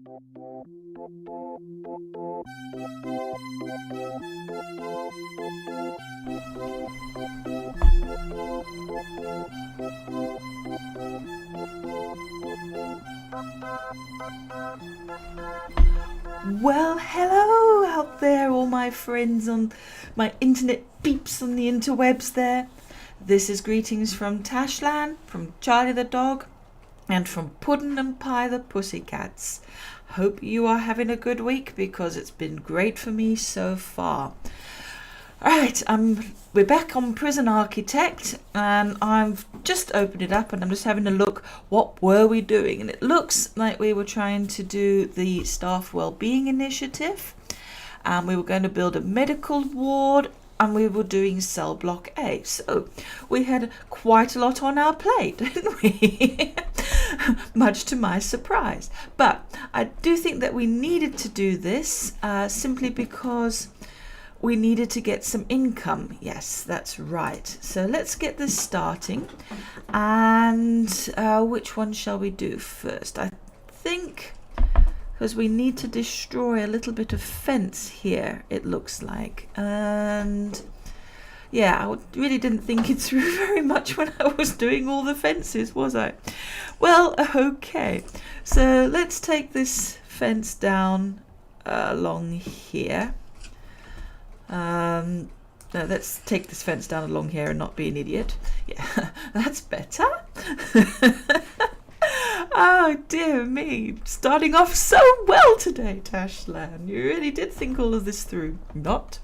Well, hello out there, all my friends on my internet peeps on the interwebs there. This is greetings from Tashlan, from Charlie the dog, and from Puddon Anpye the pussycats. Hope you are having a good week because it's been great for me so far. Alright, we're back on Prison Architect, and I've just opened it up and I'm just having a look. What were we doing? And it looks like we were trying to do the staff wellbeing initiative, and we were going to build a medical ward, and we were doing cell block A. So we had quite a lot on our plate, didn't we? Much to my surprise. But I do think that we needed to do this simply because we needed to get some income. Yes, that's right. So let's get this starting. And which one shall we do first? I think because we need to destroy a little bit of fence here, it looks like. And yeah, I really didn't think it through very much when I was doing all the fences, was I? Well, okay. So let's take this fence down along here. No, let's take this fence down along here and not be an idiot. Yeah, that's better. Oh dear me, starting off so well today, Tashlan. You really did think all of this through. Not?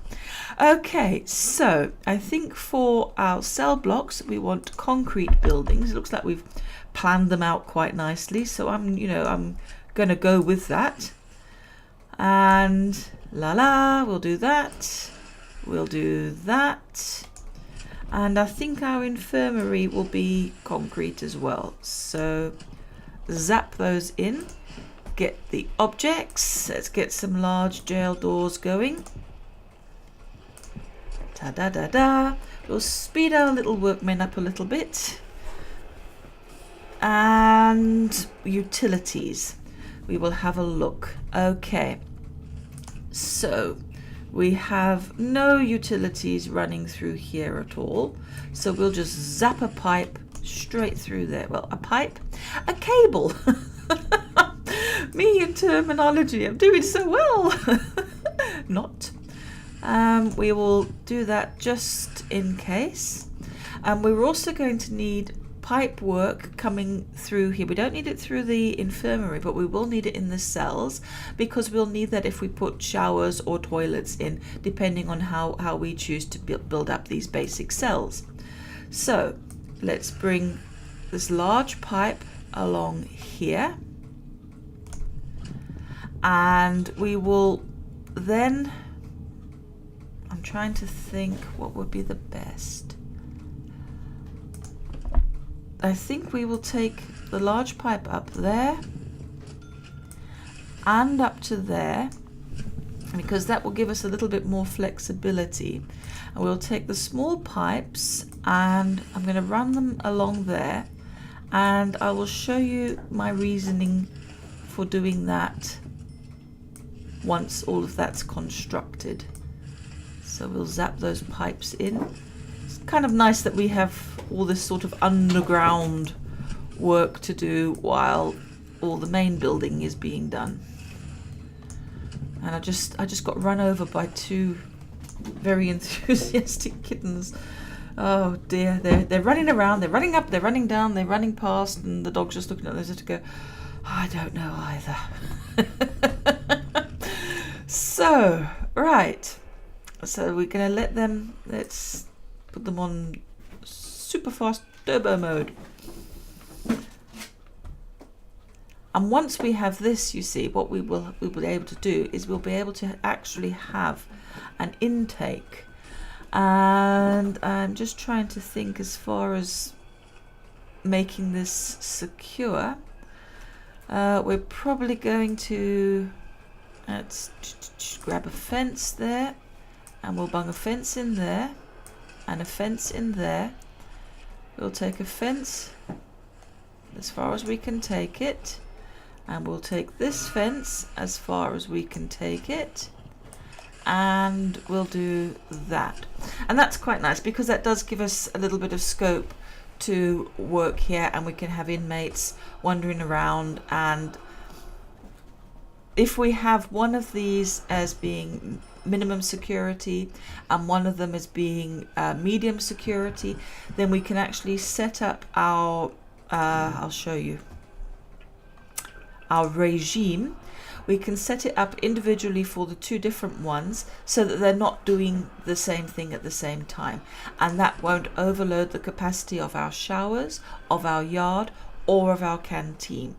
Okay, so I think for our cell blocks we want concrete buildings. It looks like we've planned them out quite nicely, so I'm gonna go with that. And we'll do that. We'll do that. And I think our infirmary will be concrete as well. So zap those in. Get the objects. Let's get some large jail doors going. Ta-da-da-da. We'll speed our little workmen up a little bit. And utilities. We will have a look. Okay. So we have no utilities running through here at all. So we'll just zap a pipe straight through there. Well, a pipe? A cable. Me and terminology. I'm doing so well. Not. We will do that just in case. And we're also going to need pipe work coming through here. We don't need it through the infirmary, but we will need it in the cells, because we'll need that if we put showers or toilets in, depending on how we choose to build up these basic cells. So let's bring this large pipe along here, and we will then, I'm trying to think what would be the best. I think we will take the large pipe up there and up to there, because that will give us a little bit more flexibility. And we'll take the small pipes and I'm going to run them along there, and I will show you my reasoning for doing that once all of that's constructed. So we'll zap those pipes in. It's kind of nice that we have all this sort of underground work to do while all the main building is being done. And I just got run over by two very enthusiastic kittens. Oh dear, they're running around, they're running up, they're running down, they're running past, and the dog's just looking at us to go, I don't know either. So, right. So we're going to let them, let's put them on super fast turbo mode. And once we have this, you see, what we will be able to do is we'll be able to actually have an intake. And I'm just trying to think as far as making this secure. We're probably going to, let's grab a fence there, and we'll bung a fence in there and a fence in there. We'll take a fence as far as we can take it, And we'll take this fence as far as we can take it, and we'll do that. And that's quite nice because that does give us a little bit of scope to work here, and we can have inmates wandering around. And if we have one of these as being minimum security and one of them as being medium security, then we can actually set up our I'll show you our regime. We can set it up individually for the two different ones so that they're not doing the same thing at the same time, and that won't overload the capacity of our showers, of our yard, or of our canteen.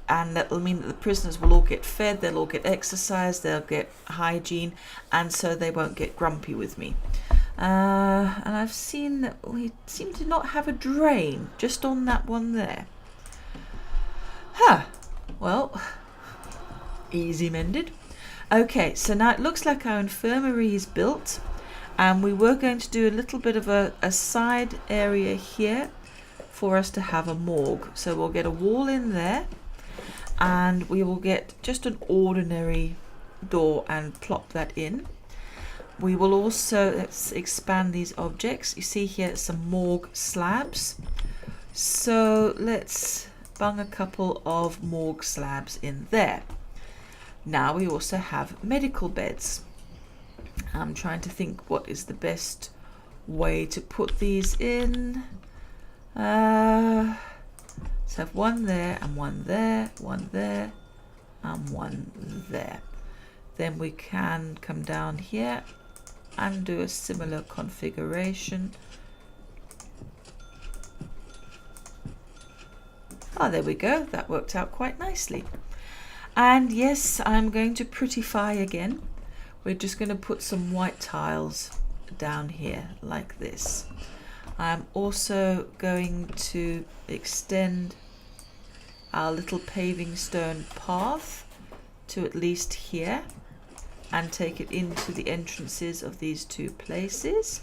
And that will mean that the prisoners will all get fed, they'll all get exercise, they'll get hygiene, and so they won't get grumpy with me. And I've seen that we seem to not have a drain just on that one there. Well, easy mended. Okay, so now it looks like our infirmary is built, and we were going to do a little bit of a side area here for us to have a morgue. So we'll get a wall in there, and we will get just an ordinary door and plop that in. We will also, let's expand these objects. You see here some morgue slabs. So let's bung a couple of morgue slabs in there. Now we also have medical beds. I'm trying to think what is the best way to put these in. Let's have one there and one there, one there and one there. Then we can come down here and do a similar configuration. Oh, there we go. That worked out quite nicely. And yes, I'm going to prettify again. We're just going to put some white tiles down here like this. I'm also going to extend our little paving stone path to at least here and take it into the entrances of these two places.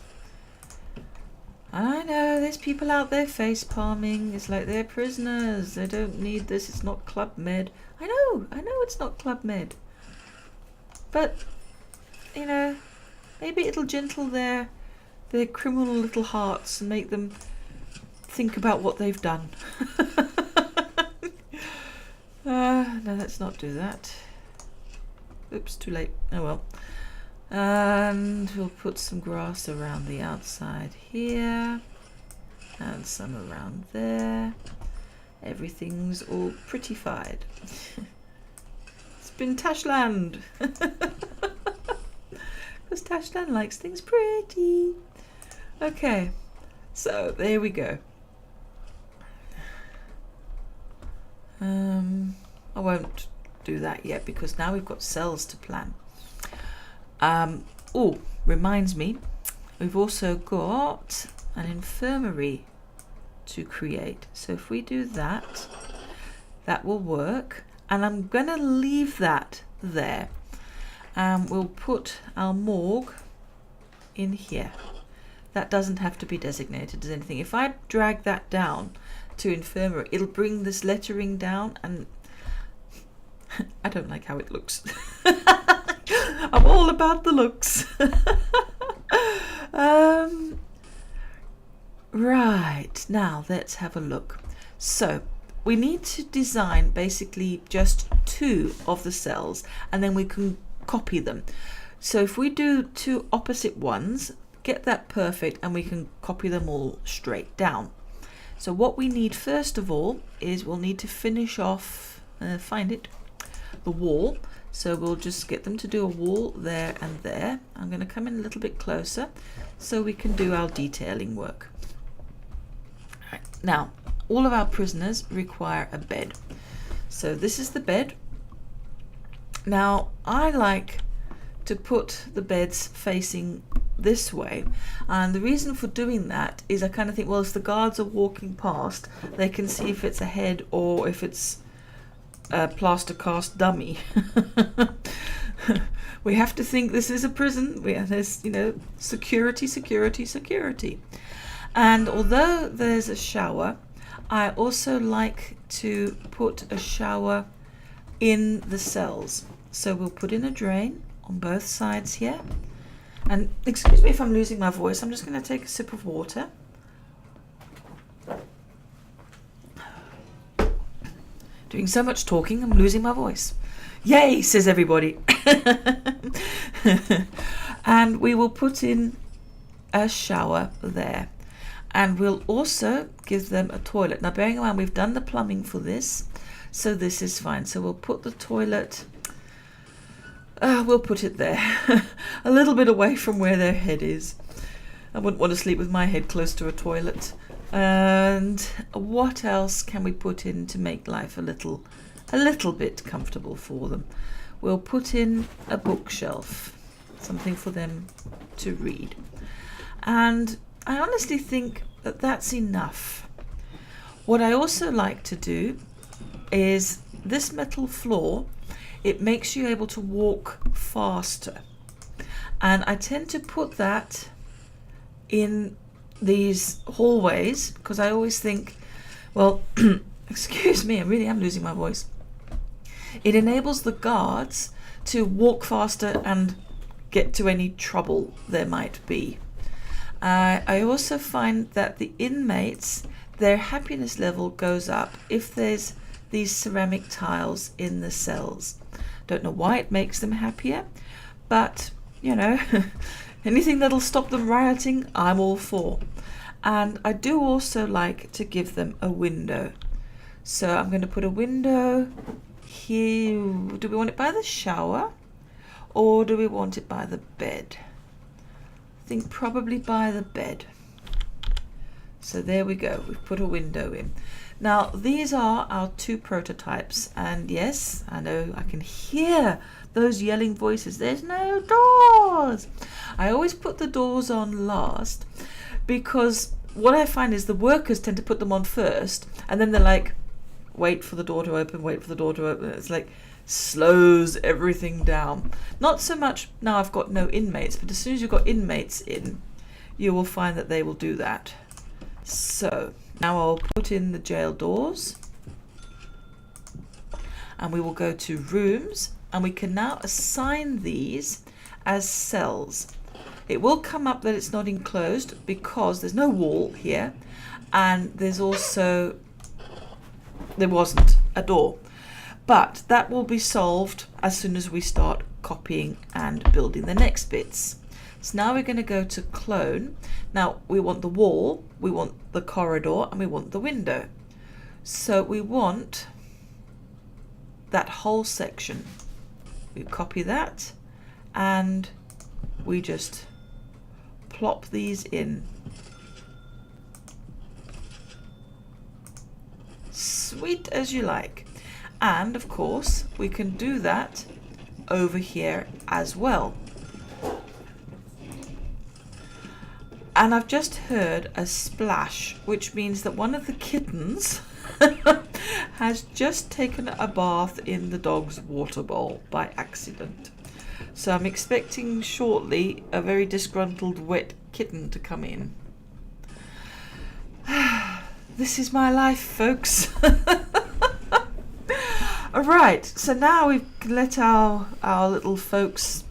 And I know there's people out there face palming. It's like they're prisoners. They don't need this. It's not Club Med. I know it's not Club Med. But, you know, maybe it'll gentle their criminal little hearts and make them think about what they've done. No, let's not do that. Oops, too late. Oh well. And we'll put some grass around the outside here and some around there. Everything's all prettified. It's been Tashland. Because Tashland likes things pretty. Okay, so there we go. I won't do that yet because now we've got cells to plan. Oh, reminds me, we've also got an infirmary to create. So if we do that, that will work. And I'm going to leave that there. We'll put our morgue in here. That doesn't have to be designated as anything. If I drag that down to infirmary, it'll bring this lettering down, and I don't like how it looks. I'm all about the looks. Right, now let's have a look. So we need to design basically just two of the cells, and then we can copy them. So if we do two opposite ones, get that perfect, and we can copy them all straight down. So what we need first of all is we'll need to finish off, the wall. So we'll just get them to do a wall there and there. I'm going to come in a little bit closer so we can do our detailing work. Right. Now, all of our prisoners require a bed. So this is the bed. Now, I like to put the beds facing this way, and the reason for doing that is I kind of think, well, if the guards are walking past, they can see if it's a head or if it's a plaster cast dummy. We have to think this is a prison. There's, security. And although there's a shower, I also like to put a shower in the cells. So we'll put in a drain on both sides here. And excuse me if I'm losing my voice, I'm just going to take a sip of water. Doing so much talking, I'm losing my voice. Yay, says everybody. And we will put in a shower there. And we'll also give them a toilet. Now, bearing in mind, we've done the plumbing for this, so this is fine. So we'll put the toilet, we'll put it there, a little bit away from where their head is. I wouldn't want to sleep with my head close to a toilet. And what else can we put in to make life a little bit comfortable for them? We'll put in a bookshelf, something for them to read. And I honestly think that that's enough. What I also like to do is this metal floor, it makes you able to walk faster. And I tend to put that in these hallways because I always think, well, excuse me, I really am losing my voice. It enables the guards to walk faster and get to any trouble there might be. I also find that the inmates, their happiness level goes up if there's these ceramic tiles in the cells. Don't know why it makes them happier, but you know, anything that'll stop them rioting, I'm all for. And I do also like to give them a window. So I'm going to put a window here. Do we want it by the shower or do we want it by the bed? I think probably by the bed. So there we go, we've put a window in. Now these are our two prototypes, and yes, I know I can hear those yelling voices, there's no doors. I always put the doors on last because what I find is the workers tend to put them on first and then they're like, wait for the door to open, wait for the door to open. It's like slows everything down. Not so much now I've got no inmates, but as soon as you've got inmates in, you will find that they will do that. So now I'll put in the jail doors and we will go to rooms and we can now assign these as cells. It will come up that it's not enclosed because there's no wall here and there wasn't a door. But that will be solved as soon as we start copying and building the next bits. So now we're going to go to clone. Now we want the wall, we want the corridor, and we want the window. So we want that whole section. We copy that and we just plop these in. Sweet as you like. And of course we can do that over here as well. And I've just heard a splash, which means that one of the kittens has just taken a bath in the dog's water bowl by accident. So I'm expecting shortly a very disgruntled wet kitten to come in. This is my life, folks. All right, so now we can let our little folks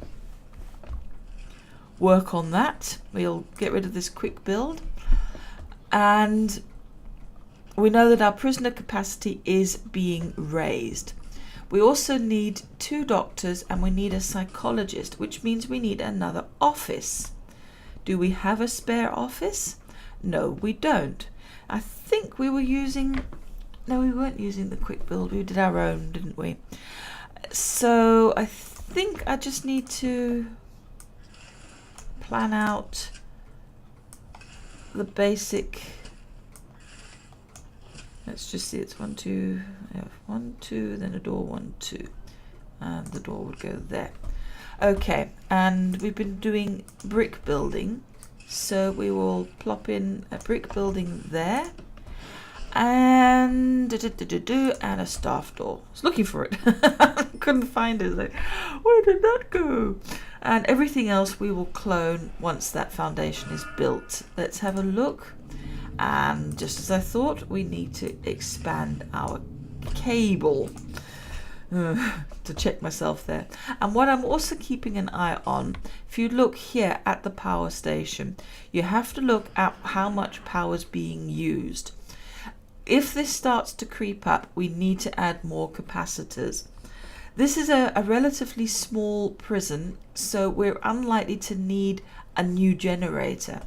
work on that. We'll get rid of this quick build. And we know that our prisoner capacity is being raised. We also need 2 doctors and we need a psychologist, which means we need another office. Do we have a spare office? No, we don't. I think we were using... No, we weren't using the quick build. We did our own, didn't we? So I think I just need to plan out the basic. Let's just see, it's 1, 2, 1, 2, then a door, 1, 2, and the door would go there. Okay, and we've been doing brick building, so we will plop in a brick building there, and and a staff door. I was looking for it. Couldn't find it. Like, where did that go? And everything else we will clone once that foundation is built. Let's have a look. And just as I thought, we need to expand our cable. to check myself there. And what I'm also keeping an eye on, if you look here at the power station, you have to look at how much power is being used. If this starts to creep up, we need to add more capacitors. This is a relatively small prison, so we're unlikely to need a new generator.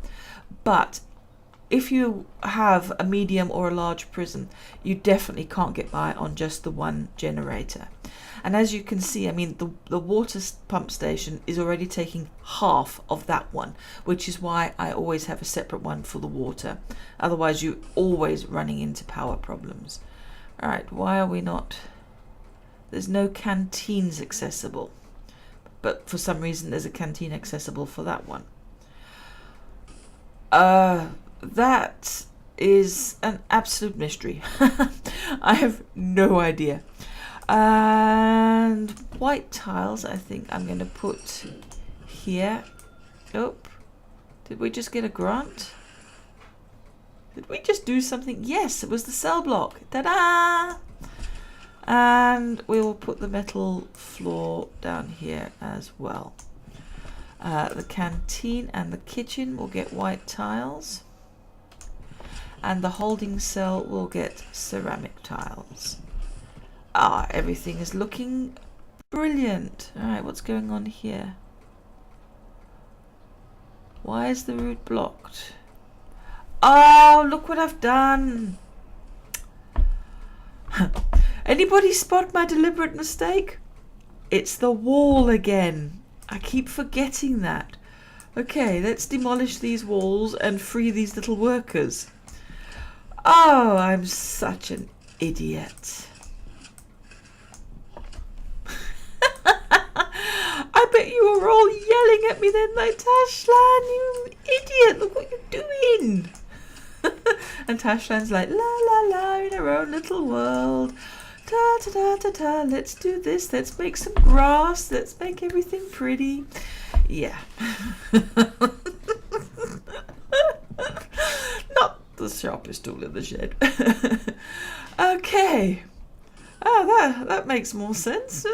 But if you have a medium or a large prison, you definitely can't get by on just the one generator. And as you can see, I mean, the water pump station is already taking half of that one, which is why I always have a separate one for the water. Otherwise, you're always running into power problems. All right, why are we not? There's no canteens accessible, but for some reason there's a canteen accessible for that one. That is an absolute mystery. I have no idea. And white tiles, I think I'm going to put here. Oh, did we just get a grant? Did we just do something? Yes, it was the cell block. Ta-da! And we will put the metal floor down here as well. The canteen and the kitchen will get white tiles. And the holding cell will get ceramic tiles. Ah, everything is looking brilliant. All right, what's going on here? Why is the route blocked? Oh, look what I've done. Anybody spot my deliberate mistake? It's the wall again. I keep forgetting that. Okay, let's demolish these walls and free these little workers. Oh, I'm such an idiot. I bet you were all yelling at me then like, Tashlan, you idiot, look what you're doing. And Tashlan's like, la la la, in her own little world. Ta ta ta ta ta, let's do this, let's make some grass, let's make everything pretty. Yeah. Not the sharpest tool in the shed. Okay. Oh, that makes more sense.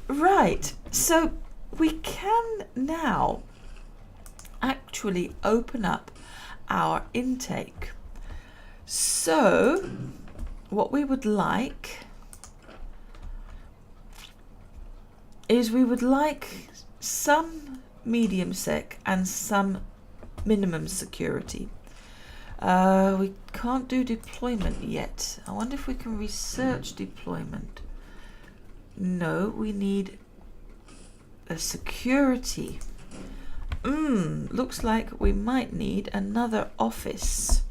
Right, so we can now actually open up our intake. So what we would like is we would like some medium sec and some minimum security. We can't do deployment yet. I wonder if we can research deployment. No, we need a security. Looks like we might need another office.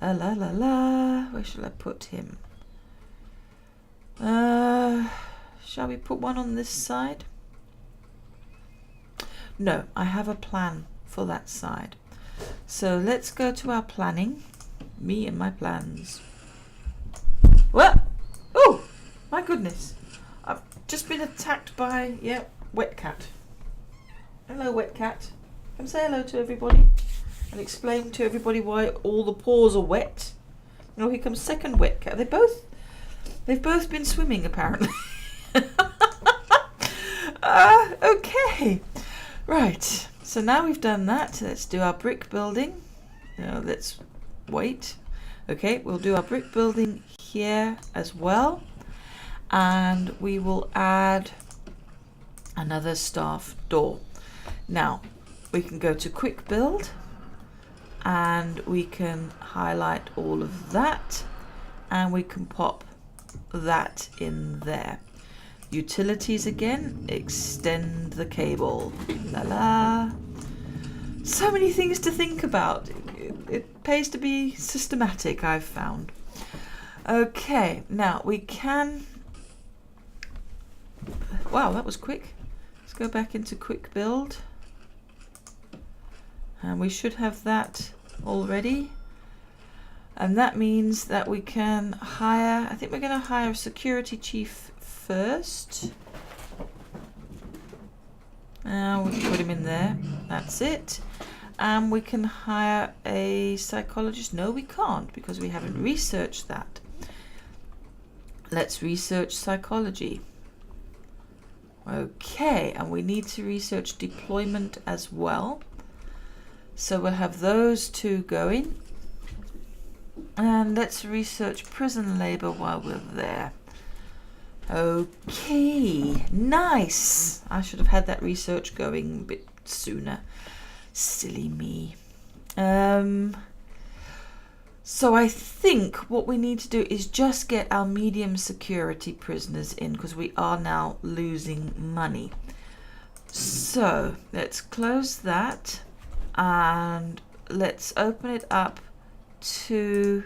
La la la la. Where shall I put him? Shall we put one on this side? No, I have a plan for that side. So let's go to our planning. Me and my plans. What? Oh, my goodness. I've just been attacked by, wet cat. Hello, wet cat. Come say hello to everybody and explain to everybody why all the paws are wet. Oh, here comes second wet cat. They've both been swimming apparently. Okay. Right. So now we've done that. Let's do our brick building. No, let's wait. Okay, we'll do our brick building here as well. And we will add another staff door. Now we can go to quick build and we can highlight all of that and we can pop that in there. Utilities again, extend the cable. La la. So many things to think about. It pays to be systematic, I've found. Okay, now we can... Wow, that was quick. Let's go back into quick build. And we should have that already. And that means that we can hire... I think we're going to hire a security chief first. We can put him in there. That's it. And we can hire a psychologist. No, we can't because we haven't researched that. Let's research psychology. Okay, and we need to research deployment as well. So we'll have those two going. And let's research prison labor while we're there. Okay, nice. I should have had that research going a bit sooner. Silly me. So I think what we need to do is just get our medium security prisoners in, because we are now losing money. So let's close that and let's open it up to,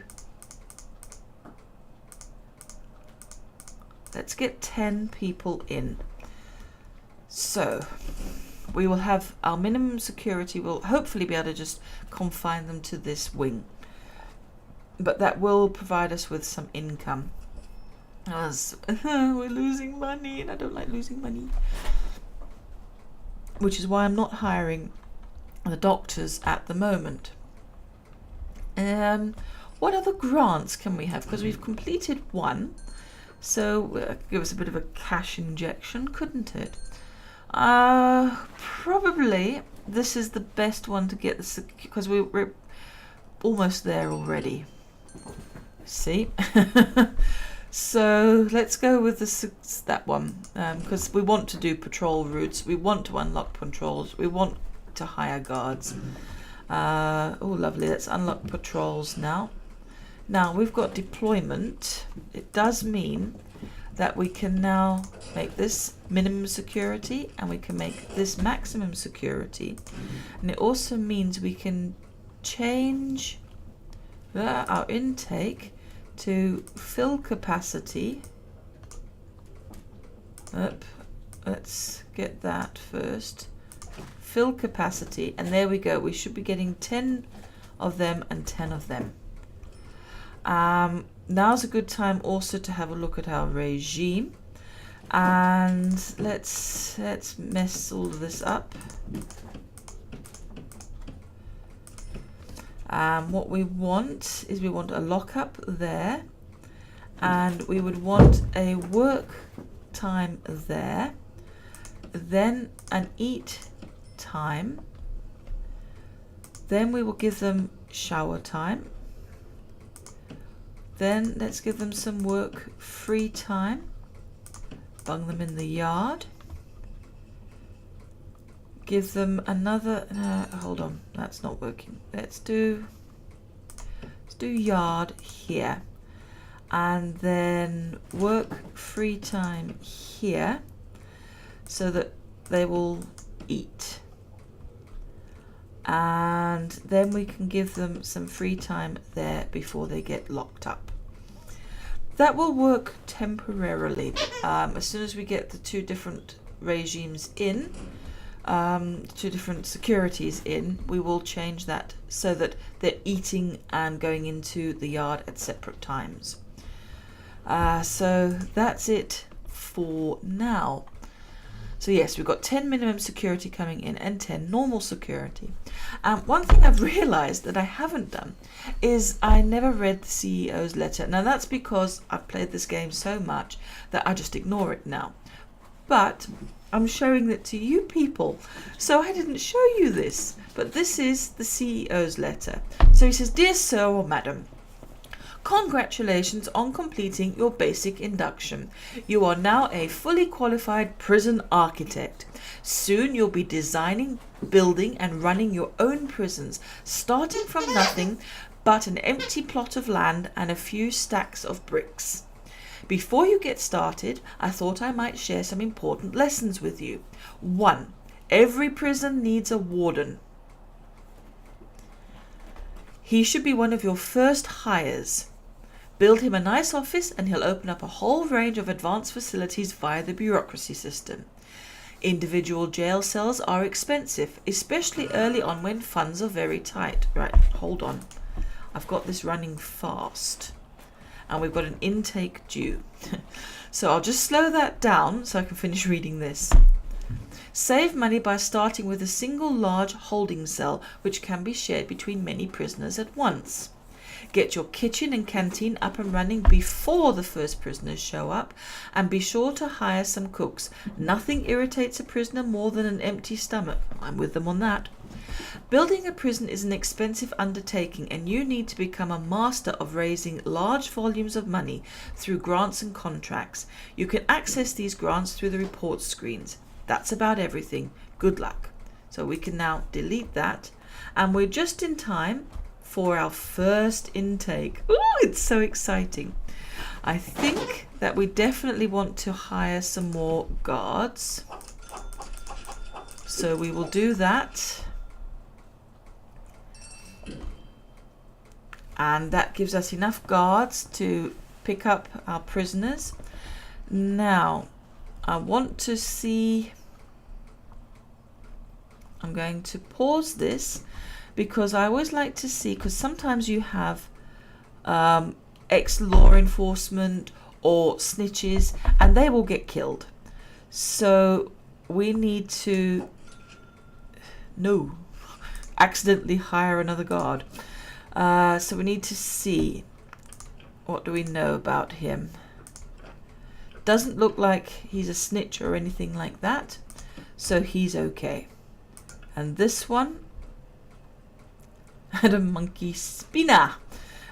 let's get 10 people in. So we will have our minimum security. We'll hopefully be able to just confine them to this wing. But that will provide us with some income. As we're losing money, and I don't like losing money. Which is why I'm not hiring the doctors at the moment. What other grants can we have? Because we've completed one. So give us a bit of a cash injection, couldn't it? Probably this is the best one to get the, because we're almost there already. See? So let's go with that one, because we want to do patrol routes, we want to unlock patrols, we want to hire guards. Oh lovely, let's unlock patrols now. Now we've got deployment. It does mean that we can now make this minimum security and we can make this maximum security, and it also means we can change our intake to fill capacity. Let's get that first. Fill capacity, and there we go. We should be getting 10 of them and 10 of them. Now's a good time also to have a look at our regime, and let's mess all of this up. What we want is we want a lockup there, and we would want a work time there, then an eat time, then we will give them shower time, then let's give them some work free time, bung them in the yard, give them another, hold on, that's not working. Let's do yard here, and then work free time here, so that they will eat, and then we can give them some free time there before they get locked up. That will work temporarily. As soon as we get the two different regimes in, two different securities in, we will change that so that they're eating and going into the yard at separate times. So that's it for now. So yes, we've got 10 minimum security coming in and 10 normal security. One thing I've realized that I haven't done is I never read the CEO's letter. Now that's because I've played this game so much that I just ignore it now. But I'm showing it to you people, so I didn't show you this. But this is the CEO's letter. So he says, "Dear Sir or Madam, congratulations on completing your basic induction. You are now a fully qualified prison architect. Soon you'll be designing, building and running your own prisons, starting from nothing but an empty plot of land and a few stacks of bricks. Before you get started, I thought I might share some important lessons with you. 1. Every prison needs a warden. He should be one of your first hires. Build him a nice office and he'll open up a whole range of advanced facilities via the bureaucracy system. Individual jail cells are expensive, especially early on when funds are very tight." Right, hold on. I've got this running fast. And we've got an intake due. So I'll just slow that down so I can finish reading this. "Save money by starting with a single large holding cell which can be shared between many prisoners at once. Get your kitchen and canteen up and running before the first prisoners show up, and be sure to hire some cooks. Nothing irritates a prisoner more than an empty stomach. I'm with them on that. Building a prison is an expensive undertaking, and you need to become a master of raising large volumes of money through grants and contracts. You can access these grants through the report screens. That's about everything. Good luck. So we can now delete that, and we're just in time for our first intake. Ooh, it's so exciting. I think that we definitely want to hire some more guards. So we will do that. And that gives us enough guards to pick up our prisoners. Now, I want to see... I'm going to pause this because I always like to see, because sometimes you have ex-law enforcement or snitches and they will get killed. So we need to accidentally hire another guard. So we need to see, what do we know about him? Doesn't look like he's a snitch or anything like that, so he's okay. And this one had a monkey spinner,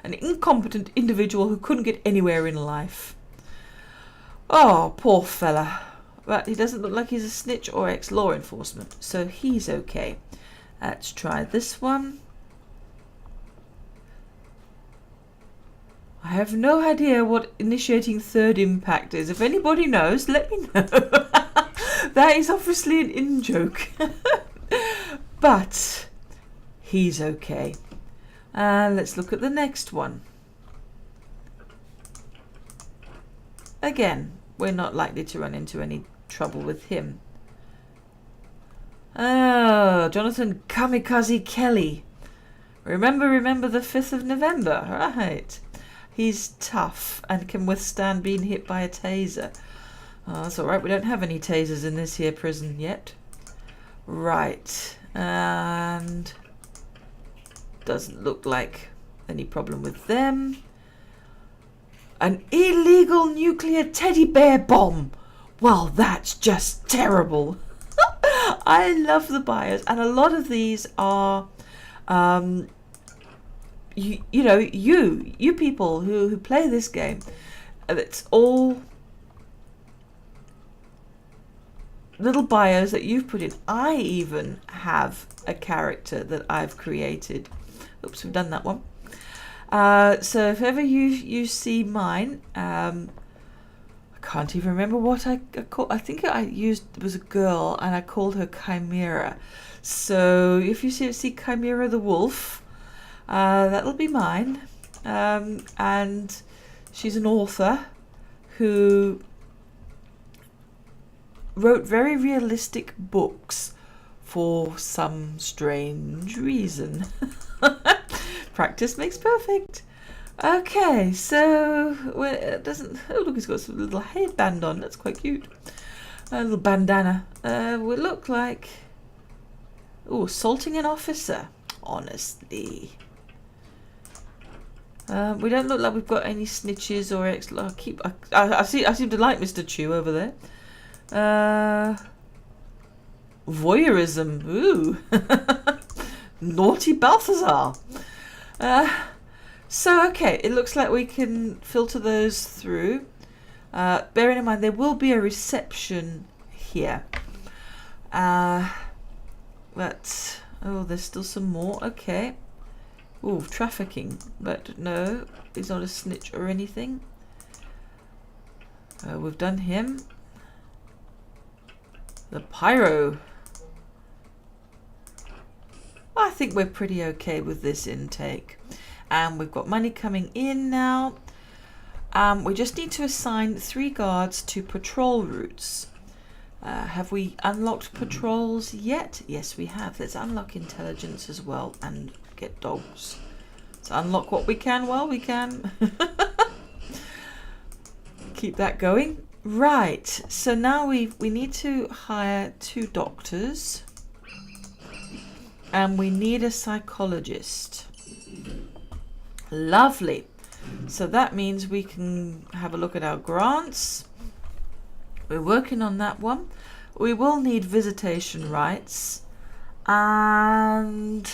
an incompetent individual who couldn't get anywhere in life. Oh, poor fella. But he doesn't look like he's a snitch or ex-law enforcement, so he's okay. Let's try this one. I have no idea what initiating third impact is. If anybody knows, let me know. That is obviously an in-joke. But he's okay. Let's look at the next one. Again, we're not likely to run into any trouble with him. Oh, Jonathan Kamikaze Kelly. Remember the 5th of November, right? He's tough and can withstand being hit by a taser. Oh, that's alright, we don't have any tasers in this here prison yet. Right, and doesn't look like any problem with them. An illegal nuclear teddy bear bomb. Well, that's just terrible. I love the bios, and a lot of these are you people who play this game. It's all little bios that you've put in. I even have a character that I've created. Oops, we've done that one. So if ever you see mine, I can't even remember what I called. I think it was a girl, and I called her Chimera. So if you see Chimera the wolf, that'll be mine. And she's an author who wrote very realistic books for some strange reason. Practice makes perfect. Okay, so it doesn't. Oh, look, he's got some little headband on. That's quite cute. A little bandana. We look like. Oh, assaulting an officer. Honestly, we don't look like we've got any snitches or ex. I seem to like Mr. Chew over there. Voyeurism. Ooh. Naughty Balthazar. So, okay, it looks like we can filter those through. Bearing in mind, there will be a reception here. But, oh, there's still some more. Okay. Ooh, trafficking. But no, he's not a snitch or anything. We've done him. The pyro. I think we're pretty okay with this intake. And we've got money coming in now. We just need to assign 3 guards to patrol routes. Have we unlocked patrols yet? Yes, we have. Let's unlock intelligence as well and get dogs. Let's unlock what we can while we can. Keep that going. Right, so now we need to hire 2 doctors. And we need a psychologist. Lovely. So that means we can have a look at our grants. We're working on that one. We will need visitation rights, and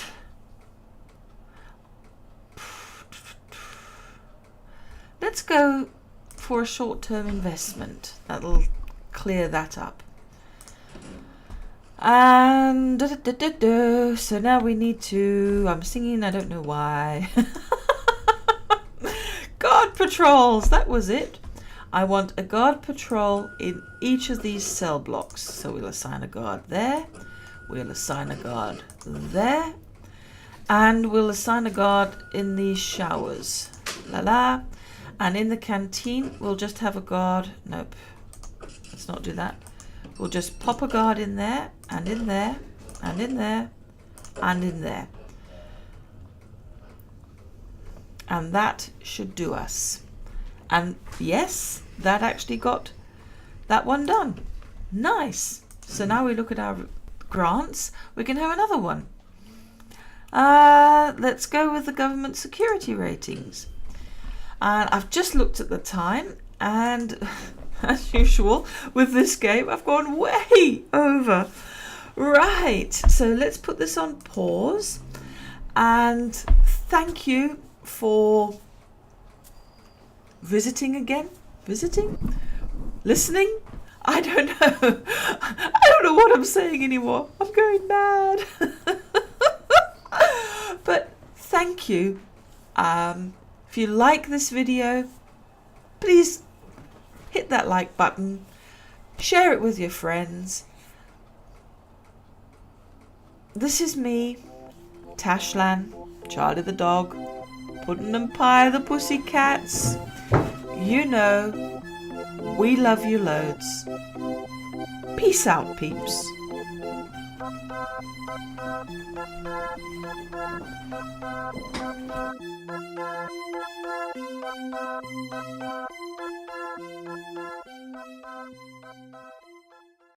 let's go for a short-term investment. That'll clear that up. And so now we need to, I'm singing, I don't know why. Guard patrols, that was it. I want a guard patrol in each of these cell blocks. So we'll assign a guard there, we'll assign a guard there, and we'll assign a guard in these showers. La la. And in the canteen, we'll just have a guard. Nope, let's not do that. We'll just pop a guard in there, and in there, and in there, and in there. And that should do us. And yes, that actually got that one done. Nice. So now we look at our grants. We can have another one. Let's go with the government security ratings. And I've just looked at the time, and as usual with this game, I've gone way over. Right, so let's put this on pause, and thank you for listening. I don't know. I don't know what I'm saying anymore. I'm going mad. But thank you. If you like this video, please hit that like button, share it with your friends. This is me, Tashlan, Charlie the dog, Puddon Anpye the pussycats. You know, we love you loads. Peace out, peeps.